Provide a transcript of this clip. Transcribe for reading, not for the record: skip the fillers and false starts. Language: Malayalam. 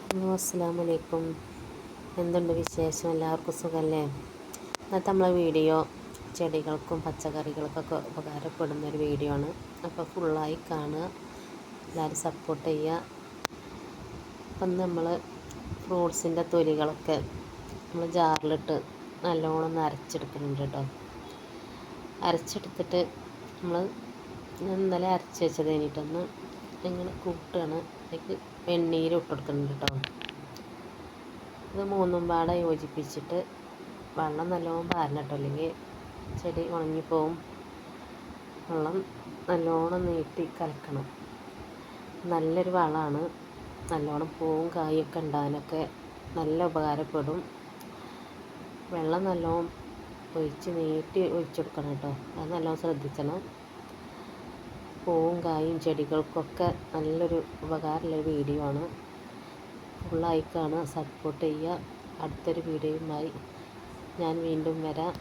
ഹലോ അസ്സലാമു അലൈക്കും. എന്തുണ്ട് വിശേഷം? എല്ലാവർക്കും സുഖമല്ലേ? ഇന്നത്തെ നമ്മളെ വീഡിയോ ചെടികൾക്കും പച്ചക്കറികൾക്കൊക്കെ ഉപകാരപ്പെടുന്നൊരു വീഡിയോ ആണ്. അപ്പോൾ ഫുള്ളായി കാണുക, എല്ലാവരും സപ്പോർട്ട് ചെയ്യുക. അപ്പം നമ്മൾ ഫ്രൂട്ട്സിൻ്റെ തൊലികളൊക്കെ നമ്മൾ ജാറിലിട്ട് നല്ലോണം ഒന്ന് അരച്ചെടുക്കുന്നുണ്ട് കേട്ടോ. അരച്ചെടുത്തിട്ട് നമ്മൾ ഇന്നലെ അരച്ച് വെച്ചത് കഴിഞ്ഞിട്ടൊന്ന് ഇങ്ങനെ കൂട്ടുകയാണ്. അതിലേക്ക് വെണ്ണീര് ഇട്ട് കൊടുക്കുന്നുണ്ട് കേട്ടോ. ഇത് മൂന്നും പാടെ യോജിപ്പിച്ചിട്ട് വെള്ളം നല്ലോണം പാരണം കേട്ടോ, അല്ലെങ്കിൽ ചെടി ഉണങ്ങിപ്പോവും. വെള്ളം നല്ലോണം നീട്ടി കലക്കണം. നല്ലൊരു വളമാണ്. നല്ലോണം പൂവും കായൊക്കെ ഉണ്ടാകാനൊക്കെ നല്ല ഉപകാരപ്പെടും. വെള്ളം നല്ലോണം നീട്ടി ഒഴിച്ചെടുക്കണം കേട്ടോ. അത് നല്ലോണം ശ്രദ്ധിക്കണം. പൂവും കായും ചെടികൾക്കൊക്കെ നല്ലൊരു ഉപകാരമുള്ളൊരു വീഡിയോ ആണ്. ഫുള്ളായി കാണുക, സപ്പോർട്ട് ചെയ്യുക. അടുത്തൊരു വീഡിയോയുമായി ഞാൻ വീണ്ടും വരാം.